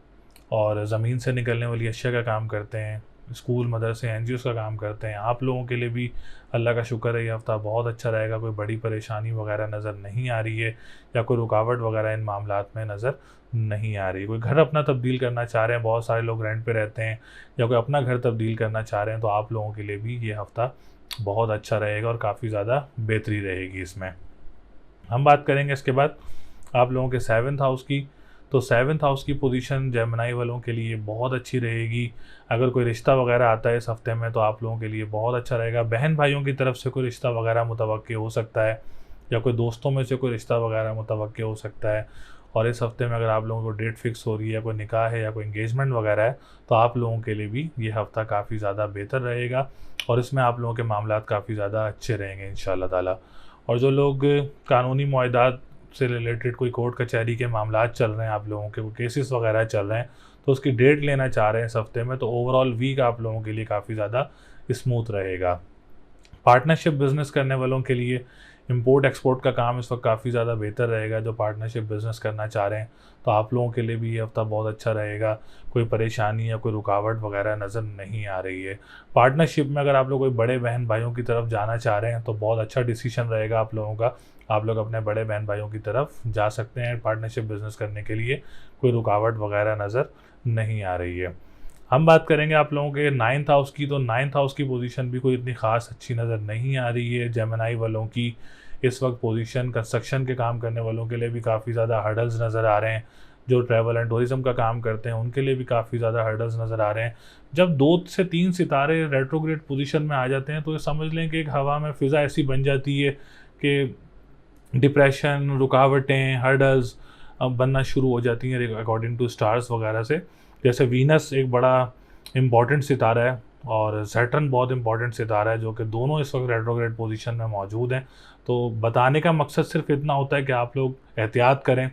और ज़मीन से निकलने वाली अशिया का काम करते हैं, स्कूल मदरसे एनजीओज़ का काम करते हैं, आप लोगों के लिए भी अल्लाह का शुक्र है ये हफ्ता बहुत अच्छा रहेगा। कोई बड़ी परेशानी वगैरह नज़र नहीं आ रही है या कोई रुकावट वगैरह इन मामलात में नज़र नहीं आ रही। कोई घर अपना तब्दील करना चाह रहे हैं, बहुत सारे लोग रेंट पे रहते हैं, या कोई अपना घर तब्दील करना चाह रहे हैं, तो आप लोगों के लिए भी ये हफ्ता बहुत अच्छा रहेगा और काफ़ी ज़्यादा बेहतरी रहेगी इसमें। हम बात करेंगे इसके बाद आप लोगों के 7th हाउस की। तो 7th हाउस की पोजीशन जेमिनी वालों के लिए बहुत अच्छी रहेगी। अगर कोई रिश्ता वगैरह आता है इस हफ्ते में तो आप लोगों के लिए बहुत अच्छा रहेगा। बहन भाइयों की तरफ से कोई रिश्ता वगैरह मुतवक्के हो सकता है, या कोई दोस्तों में से कोई रिश्ता वगैरह मुतवक्के हो सकता है। और इस हफ्ते में अगर आप लोगों को डेट फिक्स हो रही है, कोई निकाह है या कोई इंगेजमेंट वगैरह है, तो आप लोगों के लिए भी ये हफ्ता काफ़ी ज़्यादा बेहतर रहेगा और इसमें आप लोगों के मामलात काफ़ी ज़्यादा अच्छे रहेंगे इंशाल्लाह ताला। और जो लोग कानूनी मुआहदात से रिलेटेड कोई कोर्ट कचहरी के मामलात चल रहे हैं, आप लोगों के केसेस वगैरह चल रहे हैं, तो उसकी डेट लेना चाह रहे हैं इस हफ्ते में, तो ओवरऑल वीक आप लोगों के लिए काफ़ी ज़्यादा स्मूथ रहेगा। पार्टनरशिप बिजनेस करने वालों के लिए इंपोर्ट एक्सपोर्ट का काम इस वक्त काफ़ी ज़्यादा बेहतर रहेगा। जो पार्टनरशिप बिजनेस करना चाह रहे हैं तो आप लोगों के लिए भी ये हफ्ता बहुत अच्छा रहेगा। कोई परेशानी या कोई रुकावट वगैरह नज़र नहीं आ रही है। पार्टनरशिप में अगर आप लोग कोई बड़े बहन भाइयों की तरफ जाना चाह रहे हैं तो बहुत अच्छा डिसीजन रहेगा आप लोगों का। आप लोग अपने बड़े बहन भाइयों की तरफ जा सकते हैं पार्टनरशिप बिजनेस करने के लिए, कोई रुकावट वगैरह नज़र नहीं आ रही है। हम बात करेंगे आप लोगों के 9th हाउस की, तो 9th हाउस की पोजीशन भी कोई इतनी ख़ास अच्छी नज़र नहीं आ रही है। जेमिनी वालों की इस वक्त पोजीशन कंस्ट्रक्शन के काम करने वालों के लिए भी काफ़ी ज़्यादा हर्डल्स नज़र आ रहे हैं। जो ट्रैवल एंड टूरिज़्म का काम करते हैं उनके लिए भी काफ़ी ज़्यादा हर्डल्स नज़र आ रहे हैं। जब 2 से 3 सितारे रेट्रोग्रेड पोजीशन में आ जाते हैं तो ये समझ लें कि एक हवा में फ़िज़ा ऐसी बन जाती है कि डिप्रेशन, रुकावटें, हर्डल्स बनना शुरू हो जाती हैं अकॉर्डिंग टू स्टार्स वगैरह से। जैसे वीनस एक बड़ा इम्पॉर्टेंट सितारा है और सैटर्न बहुत इम्पॉर्टेंट सितारा है, जो कि दोनों इस वक्त रेट्रोग्रेड पोजीशन में मौजूद हैं। तो बताने का मकसद सिर्फ इतना होता है कि आप लोग एहतियात करें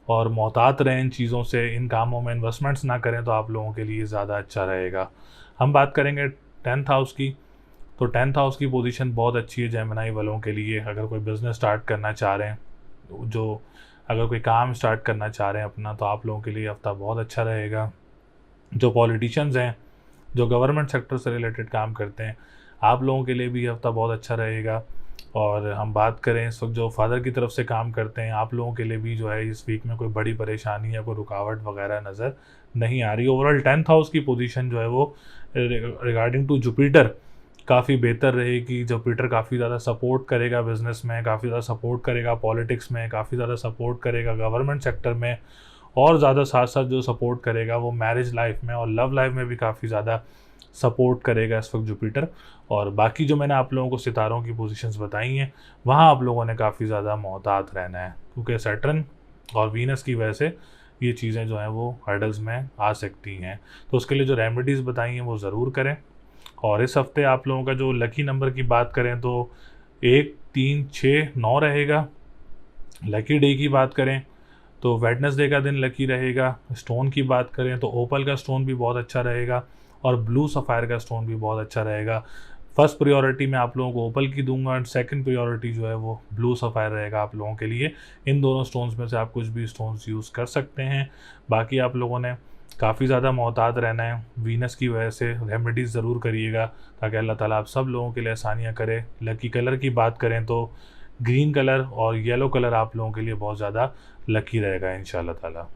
और मोहतात रहें इन चीज़ों से, इन कामों में इन्वेस्टमेंट्स ना करें तो आप लोगों के लिए ज़्यादा अच्छा रहेगा। हम बात करेंगे 10th हाउस की, तो 10th हाउस की पोजीशन बहुत अच्छी है जेमिनी वालों के लिए। अगर कोई बिज़नेस स्टार्ट करना चाह रहे हैं, अगर कोई काम स्टार्ट करना चाह रहे हैं अपना, तो आप लोगों के लिए हफ्ता बहुत अच्छा रहेगा। जो पॉलिटिशियंस हैं, जो गवर्नमेंट सेक्टर से रिलेटेड काम करते हैं, आप लोगों के लिए भी हफ्ता बहुत अच्छा रहेगा। और हम बात करें इस वक्त जो फादर की तरफ से काम करते हैं, आप लोगों के लिए भी जो है इस वीक में कोई बड़ी परेशानी या कोई रुकावट वगैरह नज़र नहीं आ रही। ओवरऑल 10th हाउस की पोजीशन जो है वो रिगार्डिंग टू जुपिटर काफ़ी बेहतर रहेगी। जुपिटर काफ़ी ज़्यादा सपोर्ट करेगा बिज़नेस में, काफ़ी ज़्यादा सपोर्ट करेगा पॉलिटिक्स में, काफ़ी ज़्यादा सपोर्ट करेगा गवर्नमेंट सेक्टर में, और ज़्यादा साथ साथ जो सपोर्ट करेगा वो मैरिज लाइफ में और लव लाइफ में भी काफ़ी ज़्यादा सपोर्ट करेगा इस वक्त जुपिटर। और बाकी जो मैंने आप लोगों को सितारों की पोजीशंस बताई हैं वहाँ आप लोगों ने काफ़ी ज़्यादा मोहतात रहना है, क्योंकि सैटर्न और वीनस की वजह से ये चीज़ें जो हैं वो हर्डल्स में आ सकती हैं। तो उसके लिए जो रेमेडीज़ बताई हैं वो ज़रूर करें। और इस हफ्ते आप लोगों का जो लकी नंबर की बात करें तो 1, 3, 6, 9 रहेगा। लकी डे की बात करें तो वेडनेसडे का दिन लकी रहेगा। स्टोन की बात करें तो ओपल का स्टोन भी बहुत अच्छा रहेगा और ब्लू सफ़ायर का स्टोन भी बहुत अच्छा रहेगा। फर्स्ट प्रायोरिटी मैं आप लोगों को ओपल की दूंगा एंड सेकंड प्रायोरिटी जो है वो ब्लू सफ़ायर रहेगा आप लोगों के लिए। इन दोनों स्टोन्स में से आप कुछ भी स्टोन्स यूज़ कर सकते हैं। बाकी आप लोगों ने काफ़ी ज़्यादा मोहतात रहना है। वीनस की वजह से रेमेडीज़ ज़रूर करिएगा ताकि अल्लाह ताला आप सब लोगों के लिए आसानियाँ करे। लकी कलर की बात करें तो ग्रीन कलर और येलो कलर आप लोगों के लिए बहुत ज़्यादा लकी रहेगा इंशाल्लाह ताला।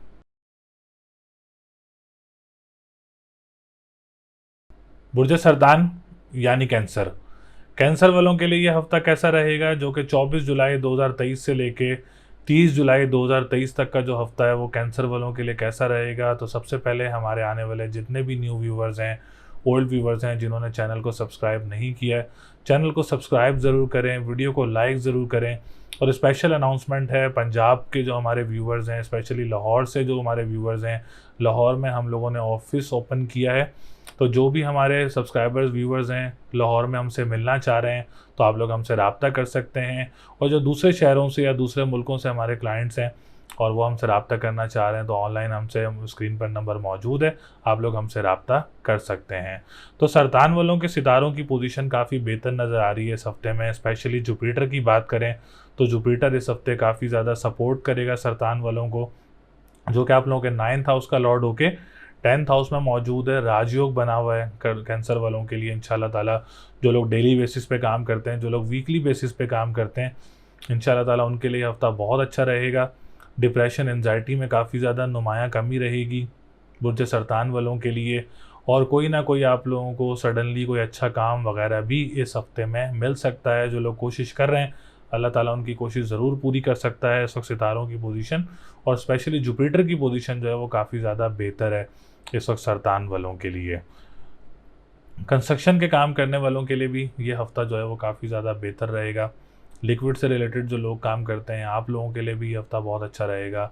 बुर्ज सरदान यानी कैंसर, कैंसर वालों के लिए ये हफ्ता कैसा रहेगा, जो कि 24 जुलाई 2023 से लेके 30 जुलाई 2023 तक का जो हफ्ता है वो कैंसर वालों के लिए कैसा रहेगा। तो सबसे पहले हमारे आने वाले जितने भी न्यू व्यूवर्स हैं, ओल्ड व्यूवर्स हैं, जिन्होंने चैनल को सब्सक्राइब नहीं किया है, चैनल को सब्सक्राइब ज़रूर करें, वीडियो को लाइक ज़रूर करें। और स्पेशल अनाउंसमेंट है, पंजाब के जो हमारे व्यूवर्स हैं, स्पेशली लाहौर से जो हमारे व्यूवर्स हैं, लाहौर में हम लोगों ने ऑफिस ओपन किया है। तो जो भी हमारे सब्सक्राइबर्स व्यूवर्स हैं लाहौर में हमसे मिलना चाह रहे हैं तो आप लोग हमसे रब्ता कर सकते हैं। और जो दूसरे शहरों से या दूसरे मुल्कों से हमारे क्लाइंट्स हैं और वो हमसे रब्ता करना चाह रहे हैं तो ऑनलाइन हमसे स्क्रीन पर नंबर मौजूद है, आप लोग हमसे रब्ता कर सकते हैं। तो सरतान वालों के सितारों की पोजीशन काफ़ी बेहतर नज़र आ रही है इस हफ्ते में। स्पेशली जुपिटर की बात करें तो जुपिटर इस हफ्ते काफ़ी ज़्यादा सपोर्ट करेगा सरतान वालों को, जो कि आप लोगों के 9th हाउस का लॉर्ड होके 10th हाउस में मौजूद है। राजयोग बना हुआ है कैंसर वालों के लिए इंशाल्लाह ताला। जो लोग डेली बेसिस पे काम करते हैं, जो लोग वीकली बेसिस पे काम करते हैं, इंशाल्लाह ताला उनके लिए हफ्ता बहुत अच्छा रहेगा। डिप्रेशन, एंजाइटी में काफ़ी ज़्यादा नुमायाँ कमी रहेगी बुर्ज सरतान वालों के लिए। और कोई ना कोई आप लोगों को सडनली कोई अच्छा काम वगैरह भी इस हफ्ते में मिल सकता है। जो लोग कोशिश कर रहे हैं अल्लाह ताला उनकी कोशिश ज़रूर पूरी कर सकता है। इस वक्त सितारों की पोजीशन और स्पेशली जुपिटर की पोजीशन जो है वो काफ़ी ज़्यादा बेहतर है इस वक्त सरतान वालों के लिए। कंस्ट्रक्शन के काम करने वालों के लिए भी ये हफ्ता जो है वो काफ़ी ज़्यादा बेहतर रहेगा। लिक्विड से रिलेटेड जो लोग काम करते हैं आप लोगों के लिए भी ये हफ्ता बहुत अच्छा रहेगा।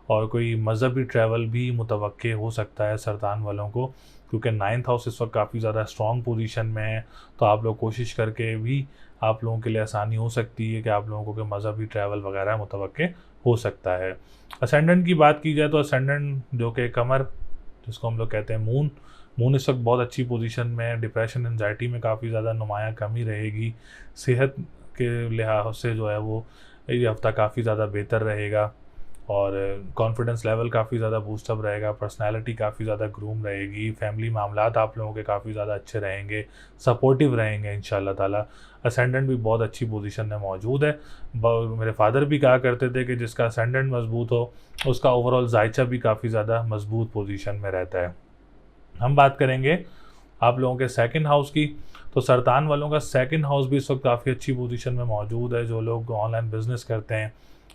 और कोई मज़हबी ट्रैवल भी मुतवक्के हो सकता है सरतान वालों को, क्योंकि 9th हाउस इस वक्त काफ़ी ज़्यादा स्ट्रॉन्ग पोजीशन में है। तो आप लोग कोशिश करके भी आप लोगों के लिए आसानी हो सकती है कि आप लोगों को मज़हबी ट्रैवल वगैरह मुतवक्के हो सकता है। असेंडेंट की बात की जाए तो असेंडेंट जो कि कमर, जिसको हम लोग कहते हैं मून इस वक्त बहुत अच्छी पोजीशन में है। डिप्रेशन एंजाइटी में काफ़ी ज़्यादा नुमायाँ कमी रहेगी। सेहत के लिहाज से जो है वो ये हफ़्ता काफ़ी ज़्यादा बेहतर रहेगा और कॉन्फिडेंस लेवल काफ़ी ज़्यादा बूस्टअप रहेगा। पर्सनालिटी काफ़ी ज़्यादा ग्रूम रहेगी। फैमिली मामलात आप लोगों के काफ़ी ज़्यादा अच्छे रहेंगे, सपोर्टिव रहेंगे इंशाल्लाह ताला। असेंडेंट भी बहुत अच्छी पोजीशन में मौजूद है। मेरे फादर भी कहा करते थे कि जिसका असेंडेंट मजबूत हो उसका ओवरऑल जायचा भी काफ़ी ज़्यादा मजबूत पोजीशन में रहता है। हम बात करेंगे आप लोगों के सेकंड हाउस की, तो सरतान वालों का सेकंड हाउस भी इस वक्त काफ़ी अच्छी पोजीशन में मौजूद है। जो लोग ऑनलाइन बिज़नेस करते हैं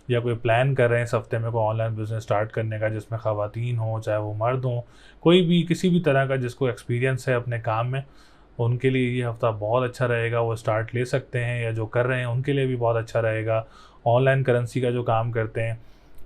या कोई प्लान कर रहे हैं इस हफ्ते में कोई ऑनलाइन बिज़नेस स्टार्ट करने का, जिसमें ख़वातीन हों चाहे वो मर्द हों, कोई भी किसी भी तरह का जिसको एक्सपीरियंस है अपने काम में, उनके लिए ये हफ़्ता बहुत अच्छा रहेगा। वो स्टार्ट ले सकते हैं, या जो कर रहे हैं उनके लिए भी बहुत अच्छा रहेगा। ऑनलाइन करेंसी का जो काम करते हैं,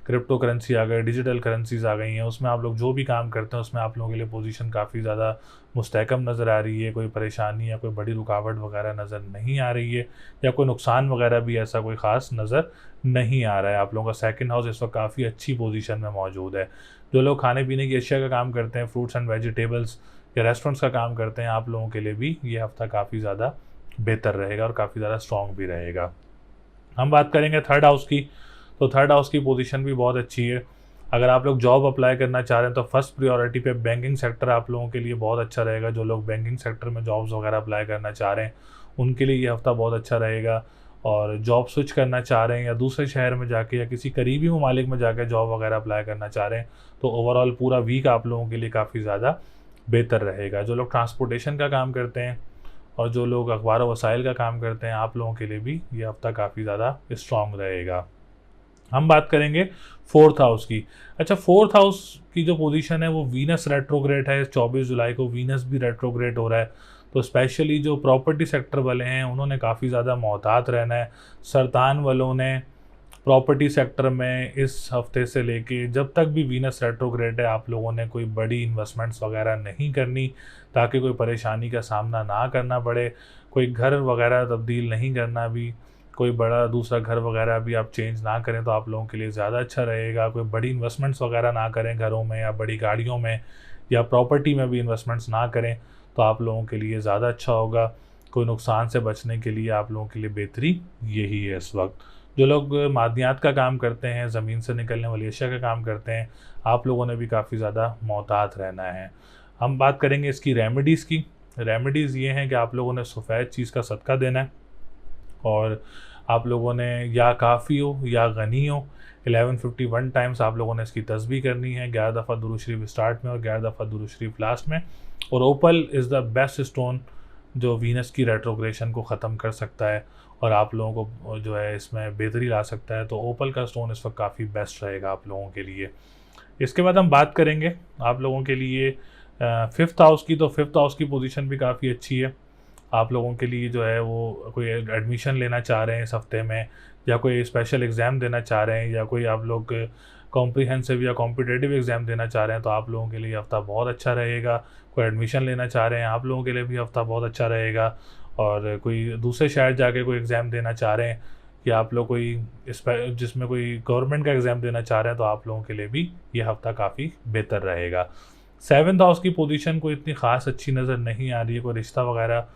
क्रिप्टो करेंसी आ गए, डिजिटल करेंसीज आ गई हैं, उसमें आप लोग जो भी काम करते हैं उसमें आप लोगों के लिए पोजीशन काफ़ी ज़्यादा मुस्तहकम नज़र आ रही है। कोई परेशानी या कोई बड़ी रुकावट वगैरह नज़र नहीं आ रही है, या कोई नुकसान वगैरह भी ऐसा कोई ख़ास नज़र नहीं आ रहा है। आप लोगों का सेकंड हाउस इस वक्त काफ़ी अच्छी पोजीशन में मौजूद है। जो लोग खाने पीने की अशिया का काम करते हैं, फ्रूट्स एंड वेजिटेबल्स या रेस्टोरेंट्स का काम करते हैं, आप लोगों के लिए भी ये हफ़्ता काफ़ी ज़्यादा बेहतर रहेगा और काफ़ी ज़्यादा स्ट्रॉन्ग भी रहेगा। हम बात करेंगे थर्ड हाउस की, तो थर्ड हाउस की पोजीशन भी बहुत अच्छी है। अगर आप लोग जॉब अप्लाई करना चाह रहे हैं तो फर्स्ट प्रायोरिटी पे बैंकिंग सेक्टर आप लोगों के लिए बहुत अच्छा रहेगा। जो लोग बैंकिंग सेक्टर में जॉब्स वगैरह अप्लाई करना चाह रहे हैं उनके लिए ये हफ़्ता बहुत अच्छा रहेगा। और जॉब स्विच करना चाह रहे हैं या दूसरे शहर में जाके या किसी करीबी ममालिक में जाकर जॉब वगैरह अप्लाई करना चाह रहे हैं तो ओवरऑल पूरा वीक आप लोगों के लिए काफ़ी ज़्यादा बेहतर रहेगा। जो लोग ट्रांसपोर्टेशन का काम करते हैं और जो लोग अखबार वसाइल का काम करते हैं, आप लोगों के लिए भी ये हफ़्ता काफ़ी ज़्यादा स्ट्रॉन्ग रहेगा। हम बात करेंगे फोर्थ हाउस की। अच्छा, फोर्थ हाउस की जो पोजीशन है वो वीनस रेट्रोग्रेड है। 24 जुलाई को वीनस भी रेट्रोग्रेड हो रहा है। तो स्पेशली जो प्रॉपर्टी सेक्टर वाले हैं उन्होंने काफ़ी ज़्यादा मोहतात रहना है। सरतान वालों ने प्रॉपर्टी सेक्टर में इस हफ्ते से लेके जब तक भी वीनस रेट्रोग्रेड है आप लोगों ने कोई बड़ी इन्वेस्टमेंट्स वगैरह नहीं करनी, ताकि कोई परेशानी का सामना ना करना पड़े। कोई घर वगैरह तब्दील नहीं करना, भी कोई बड़ा दूसरा घर वगैरह भी आप चेंज ना करें तो आप लोगों के लिए ज़्यादा अच्छा रहेगा। कोई बड़ी इन्वेस्टमेंट्स वगैरह ना करें घरों में या बड़ी गाड़ियों में या प्रॉपर्टी में भी इन्वेस्टमेंट्स ना करें तो आप लोगों के लिए ज़्यादा अच्छा होगा। कोई नुकसान से बचने के लिए आप लोगों के लिए बेहतरी यही है इस वक्त। जो लोग मादनियात का काम करते हैं, ज़मीन से निकलने वाली अशिया का काम करते हैं, आप लोगों ने भी काफ़ी ज़्यादा मोहतात रहना है। हम बात करेंगे इसकी रेमेडीज़ की। रेमेडीज़ ये हैं कि आप लोगों ने सफ़ेद चीज़ का सदका देना है और आप लोगों ने या काफ़ी हो या गनी हो 1151 टाइम्स आप लोगों ने इसकी तस्बीह करनी है। 11 दफ़ा दुरूद शरीफ स्टार्ट में और 11 दफ़ा दुरूद शरीफ लास्ट में। और ओपल इज़ द बेस्ट स्टोन जो वीनस की रेट्रोग्रेशन को ख़त्म कर सकता है और आप लोगों को जो है इसमें बेहतरी ला सकता है। तो ओपल का स्टोन इस वक्त काफ़ी बेस्ट रहेगा आप लोगों के लिए। इसके बाद हम बात करेंगे आप लोगों के लिए फिफ्थ हाउस की। तो फिफ्थ हाउस की पोजीशन भी काफ़ी अच्छी है। आप लोगों के लिए जो है वो कोई एडमिशन लेना चाह रहे हैं इस हफ्ते में, या कोई स्पेशल एग्ज़ाम देना चाह रहे हैं, या कोई आप लोग कॉम्प्रिहेंसिव या कॉम्पिटिटिव एग्ज़ाम देना चाह रहे हैं तो आप लोगों के लिए हफ़्ता बहुत अच्छा रहेगा। कोई एडमिशन लेना चाह रहे हैं आप लोगों के लिए भी हफ़्ता बहुत अच्छा रहेगा। और कोई दूसरे शहर जाके कोई एग्ज़ाम देना चाह रहे हैं या आप लोग कोई जिसमें कोई गवर्नमेंट का एग्ज़ाम देना चाह रहे हैं तो आप लोगों के लिए भी ये हफ़्ता काफ़ी बेहतर रहेगा। सेवन्थ हाउस की पोजीशन कोई इतनी ख़ास अच्छी नज़र नहीं आ रही है। कोई रिश्ता वगैरह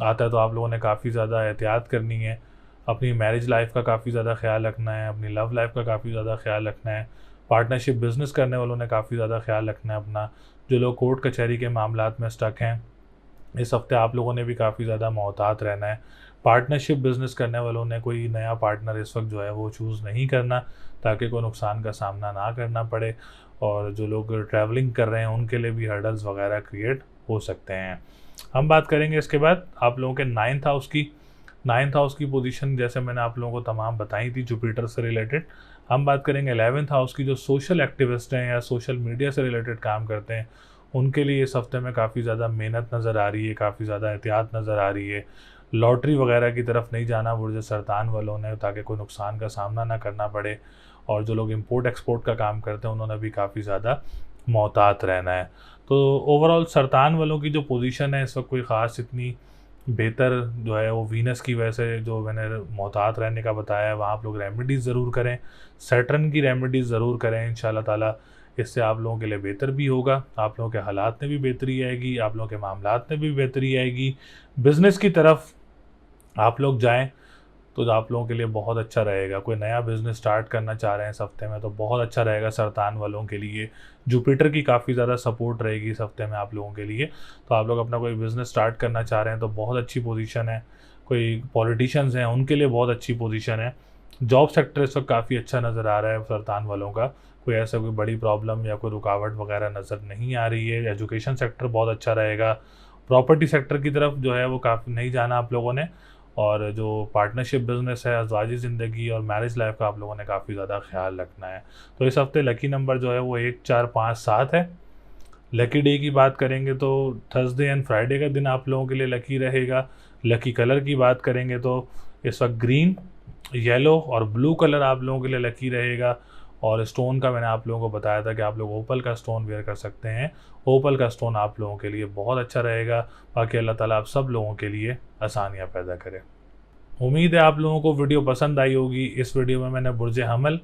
आता है तो आप लोगों ने काफ़ी ज़्यादा एहतियात करनी है। अपनी मैरिज लाइफ का काफ़ी ज़्यादा ख्याल रखना है, अपनी लव लाइफ का काफ़ी ज़्यादा ख्याल रखना है। पार्टनरशिप बिज़नेस करने वालों ने काफ़ी ज़्यादा ख्याल रखना है अपना। जो लोग कोर्ट कचहरी के मामलात में स्टक हैं इस हफ्ते आप लोगों ने भी काफ़ी ज़्यादा मोहतात रहना है। पार्टनरशिप बिज़नेस करने वालों ने कोई नया पार्टनर इस वक्त जो है वो चूज़ नहीं करना, ताकि कोई नुकसान का सामना ना करना पड़े। और जो लोग ट्रैवलिंग कर रहे हैं उनके लिए भी हर्डल्स वगैरह क्रिएट हो सकते हैं। हम बात करेंगे इसके बाद आप लोगों के नाइन्थ हाउस की। नाइन्थ हाउस की पोजीशन जैसे मैंने आप लोगों को तमाम बताई थी जुपिटर से रिलेटेड। हम बात करेंगे 11th हाउस की। जो सोशल एक्टिविस्ट हैं या सोशल मीडिया से रिलेटेड काम करते हैं उनके लिए इस हफ्ते में काफ़ी ज़्यादा मेहनत नज़र आ रही है, काफ़ी ज़्यादा एहतियात नज़र आ रही है। लॉटरी वगैरह की तरफ नहीं जाना बुर्ज सरतान वालों ने, ताकि कोई नुकसान का सामना ना करना पड़े। और जो लोग इंपोर्ट एक्सपोर्ट का काम करते हैं उन्होंने भी काफ़ी ज़्यादा मोहतात रहना है। तो ओवरऑल सरतान वालों की जो पोजीशन है इस वक्त कोई ख़ास इतनी बेहतर जो है वो वीनस की वजह से जो मैंने मोहतात रहने का बताया है वहाँ आप लोग रेमेडीज़ ज़रूर करें, सैटर्न की रेमेडीज़ ज़रूर करें इंशाल्लाह ताला। इससे आप लोगों के लिए बेहतर भी होगा, आप लोगों के हालात में भी बेहतरी आएगी, आप लोगों के मामलात में भी बेहतरी आएगी, बिज़नेस की तरफ आप लोग जाएँ तो आप लोगों के लिए बहुत अच्छा रहेगा। कोई नया बिज़नेस स्टार्ट करना चाह रहे हैं इस हफ्ते में तो बहुत अच्छा रहेगा सरतान वालों के लिए। जुपिटर की काफ़ी ज़्यादा सपोर्ट रहेगी इस हफ्ते में आप लोगों के लिए। तो आप लोग अपना कोई बिज़नेस स्टार्ट करना चाह रहे हैं तो बहुत अच्छी पोजीशन है। कोई पॉलिटिशियंस हैं उनके लिए बहुत अच्छी पोजीशन है। जॉब सेक्टर इस वक्त काफ़ी अच्छा नज़र आ रहा है सरतान वालों का। कोई ऐसा कोई बड़ी प्रॉब्लम या कोई रुकावट वगैरह नज़र नहीं आ रही है। एजुकेशन सेक्टर बहुत अच्छा रहेगा। प्रॉपर्टी सेक्टर की तरफ जो है वो काफ़ी नहीं जाना आप लोगों ने। और जो पार्टनरशिप बिज़नेस है, अज़वाजी ज़िंदगी और मैरिज लाइफ का आप लोगों ने काफ़ी ज़्यादा ख्याल रखना है। तो इस हफ्ते लकी नंबर जो है वो 1, 4, 5, 7 है। लकी डे की बात करेंगे तो थर्सडे एंड फ्राइडे का दिन आप लोगों के लिए लकी रहेगा। लकी कलर की बात करेंगे तो इस वक्त ग्रीन, येलो और ब्लू कलर आप लोगों के लिए लकी रहेगा। और स्टोन का मैंने आप लोगों को बताया था कि आप लोग ओपल का स्टोन वेयर कर सकते हैं। ओपल का स्टोन आप लोगों के लिए बहुत अच्छा रहेगा। बाकी अल्लाह ताला आप सब लोगों के लिए आसानियाँ पैदा करे। उम्मीद है आप लोगों को वीडियो पसंद आई होगी। इस वीडियो में मैंने बुर्ज हमल,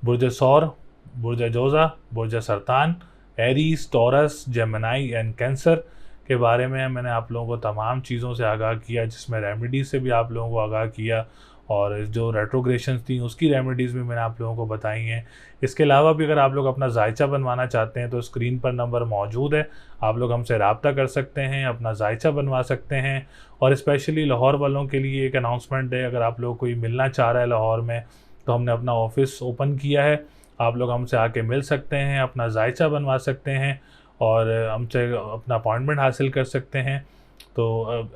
बुर्ज सौर, बुर्ज जोज़ा, बुर्ज सरतान, Aries, Taurus, Gemini and Cancer के बारे में मैंने आप लोगों को तमाम चीज़ों से आगाह किया, जिसमें रेमेडीज़ से भी आप लोगों को आगाह किया और जो रेट्रोग्रेशंस थी उसकी रेमेडीज़ भी मैंने आप लोगों को बताई हैं। इसके अलावा भी अगर आप लोग अपना जायचा बनवाना चाहते हैं तो स्क्रीन पर नंबर मौजूद है, आप लोग हमसे रब्ता कर सकते हैं, अपना जायचा बनवा सकते हैं। और स्पेशली लाहौर वालों के लिए एक अनाउंसमेंट है, अगर आप लोग कोई मिलना चाह रहा है लाहौर में तो हमने अपना ऑफिस ओपन किया है। आप लोग हमसे आके मिल सकते हैं, अपना जायचा बनवा सकते हैं और हमसे अपना अपॉइंटमेंट हासिल कर सकते हैं। तो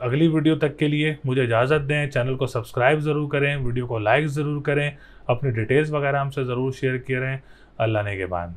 अगली वीडियो तक के लिए मुझे इजाज़त दें। चैनल को सब्सक्राइब ज़रूर करें, वीडियो को लाइक ज़रूर करें, अपनी डिटेल्स वगैरह हमसे ज़रूर शेयर करें। अल्लाह ने के बाद।